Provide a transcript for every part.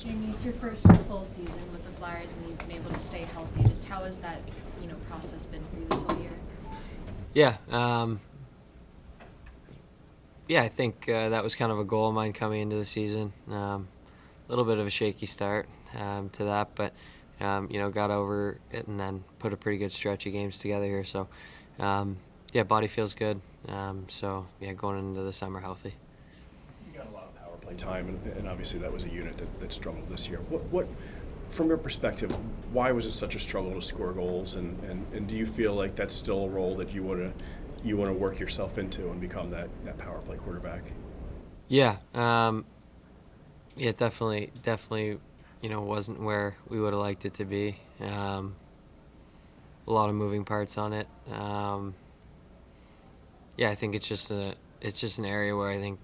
Jamie, it's your first full season with the Flyers, and you've been able to stay healthy. Just how has that, process been for you this whole year? Yeah, I think that was kind of a goal of mine coming into the season. A little bit of a shaky start to that, but got over it and then put a pretty good stretch of games together here. So, body feels good. Going into the summer healthy. You got a lot of power play time, and obviously that was a unit that struggled this year. What, from your perspective, why was it such a struggle to score goals, and do you feel like that's still a role that you want to work yourself into and become that power play quarterback? Yeah, definitely, wasn't where we would have liked it to be. A lot of moving parts on it. I think it's just an area where I think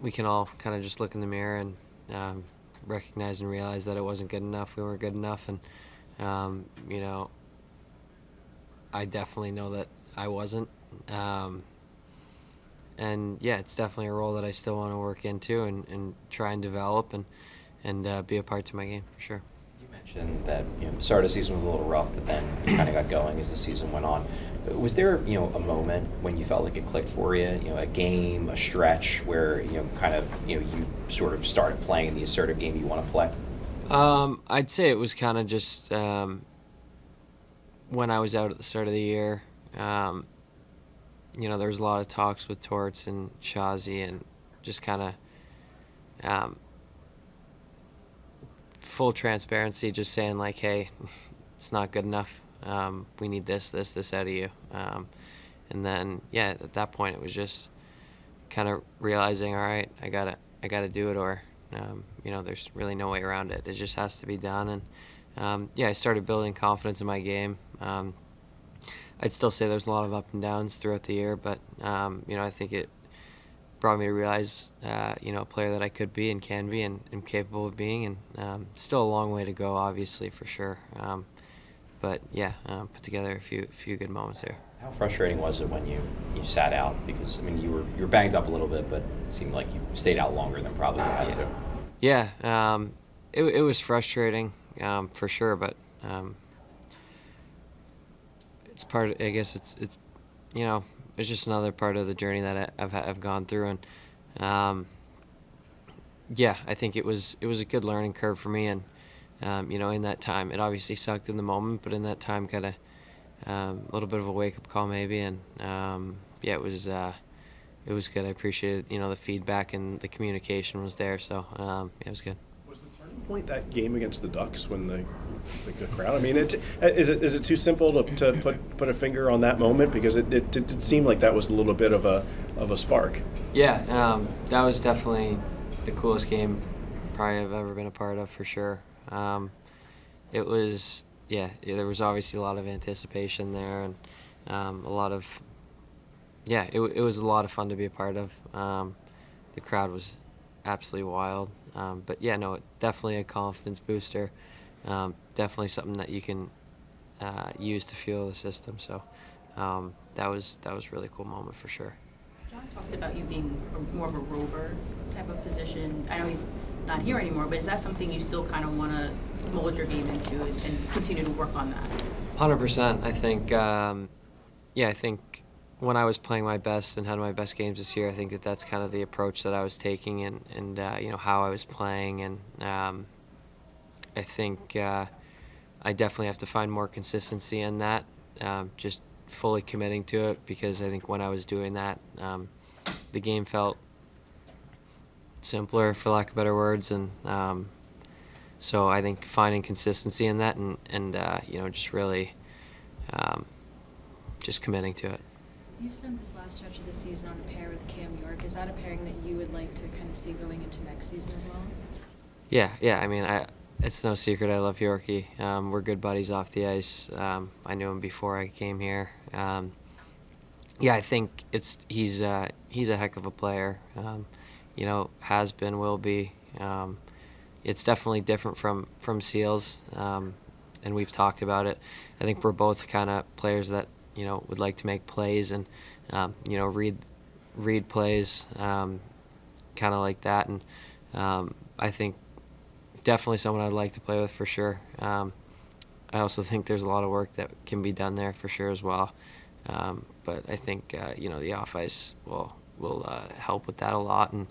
we can all kind of just look in the mirror and recognize and realize that it wasn't good enough. We weren't good enough, and I definitely know that I wasn't. It's definitely a role that I still want to work into and try and develop and be a part to my game for sure. You mentioned that the start of the season was a little rough, but then you kind of got going as the season went on. Was there a moment when you felt like it clicked for you? A game, a stretch where you sort of started playing the assertive game you want to play? I'd say it was kind of just when I was out at the start of the year. There was a lot of talks with Torts and Shazi, and just kind of full transparency, just saying like, hey, it's not good enough. We need this out of you. And then, at that point, it was just kind of realizing, all right, I gotta do it, or there's really no way around it. It just has to be done. And I started building confidence in my game. I'd still say there's a lot of up and downs throughout the year, but I think it brought me to realize a player that I could be and can be and am capable of being, and still a long way to go, obviously, for sure. Put together a few good moments there. How frustrating was it when you sat out? Because you were banged up a little bit, but it seemed like you stayed out longer than probably you had to. Yeah, it was frustrating for sure, but it's part of, I guess it's it's just another part of the journey that I've gone through, and I think it was a good learning curve for me, and in that time, it obviously sucked in the moment, but in that time, kind of a little bit of a wake up call maybe, and it was good. I appreciated the feedback, and the communication was there, so it was good. Was the turning point that game against the Ducks when the crowd? Is it too simple to put a finger on that moment, because it seemed like that was a little bit of a spark. Yeah, that was definitely the coolest game probably I've ever been a part of, for sure. It was there was obviously a lot of anticipation there, and a lot of it was a lot of fun to be a part of. The crowd was absolutely wild, definitely a confidence booster. Definitely something that you can use to fuel the system. So that was a really cool moment for sure. John talked about you being more of a rover type of position. I know he's not here anymore, but is that something you still kind of want to mold your game into and continue to work on that? 100%. I think, I think when I was playing my best and had my best games this year, I think that's kind of the approach that I was taking, and how I was playing, and I think I definitely have to find more consistency in that, just fully committing to it, because I think when I was doing that, the game felt simpler, for lack of better words, and so I think finding consistency in that, and just really just committing to it. You spent this last stretch of the season on a pair with Cam York. Is that a pairing that you would like to kind of see going into next season as well? Yeah. It's no secret I love Yorkie. We're good buddies off the ice. I knew him before I came here. I think he's a heck of a player. Has been, will be. It's definitely different from Seals, and we've talked about it. I think we're both kind of players that would like to make plays and read plays, kind of like that. And I think definitely someone I'd like to play with for sure. I also think there's a lot of work that can be done there for sure as well. But I think the off ice will help with that a lot. And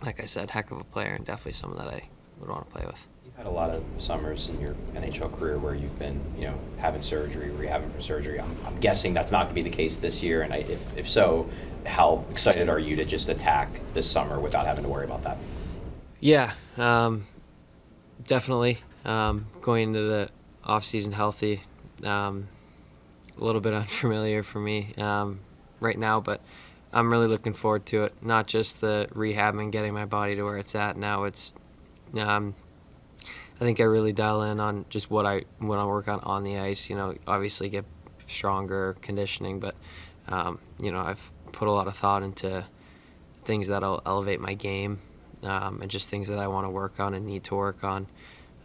like I said, heck of a player and definitely someone that I would want to play with. You've had a lot of summers in your NHL career where you've been, having surgery, rehabbing for surgery. I'm guessing that's not going to be the case this year. And if so, how excited are you to just attack this summer without having to worry about that? Yeah, definitely. Going into the offseason healthy, a little bit unfamiliar for me right now, but I'm really looking forward to it. Not just the rehab and getting my body to where it's at now. It's I think I really dial in on just what I work on the ice. Obviously get stronger conditioning, but I've put a lot of thought into things that'll elevate my game, and just things that I want to work on and need to work on.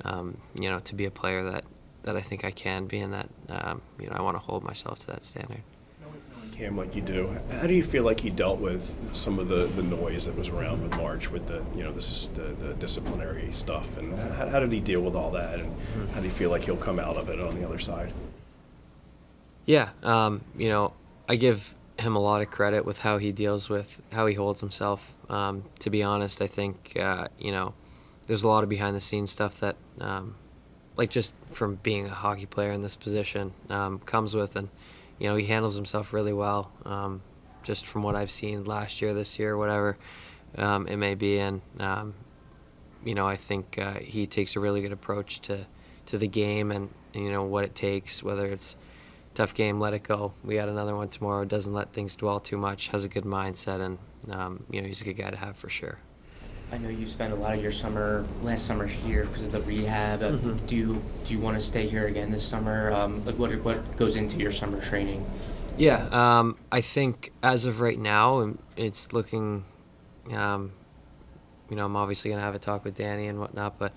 To be a player that I think I can be, and that I want to hold myself to that standard. Knowing Cam like you do, how do you feel like he dealt with some of the noise that was around with March, with the disciplinary stuff, and how did he deal with all that, and how do you feel like he'll come out of it on the other side? Yeah, I give him a lot of credit with how he deals with how he holds himself. To be honest, I think there's a lot of behind the scenes stuff that like just from being a hockey player in this position comes with, and he handles himself really well, just from what I've seen last year, this year, whatever it may be. And I think he takes a really good approach to the game, and what it takes, whether it's tough game, let it go, we got another one tomorrow, doesn't let things dwell too much, has a good mindset, and he's a good guy to have for sure. I know you spent a lot of your last summer here because of the rehab. Do you want to stay here again this summer? What goes into your summer training? Yeah, I think as of right now, it's looking, I'm obviously going to have a talk with Danny and whatnot, but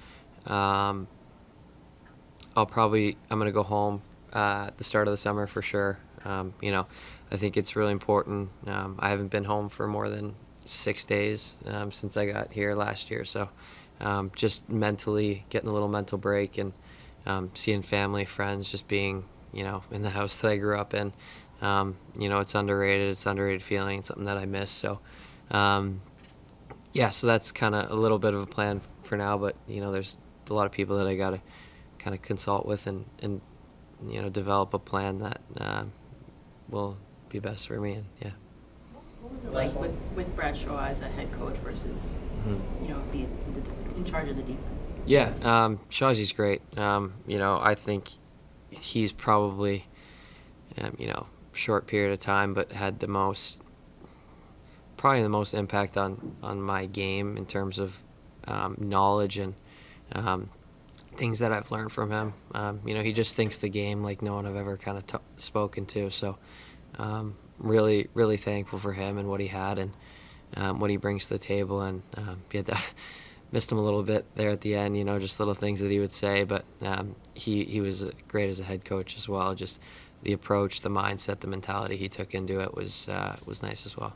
I'm going to go home at the start of the summer for sure. I think it's really important. I haven't been home for more than 6 days since I got here last year, so just mentally getting a little mental break, and seeing family, friends, just being in the house that I grew up in. It's underrated feeling. It's something that I miss. So so that's kind of a little bit of a plan for now, but there's a lot of people that I got to kind of consult with and develop a plan that will be best for me. And What was it like with Bradshaw as a head coach versus, the in charge of the defense? Yeah, Shawzy's great. I think he's probably, short period of time, but had probably the most impact on my game in terms of knowledge and things that I've learned from him. He just thinks the game like no one I've ever kind of spoken to. So really, really thankful for him and what he had and what he brings to the table. And missed him a little bit there at the end, just little things that he would say. But he was great as a head coach as well. Just the approach, the mindset, the mentality he took into it was nice as well.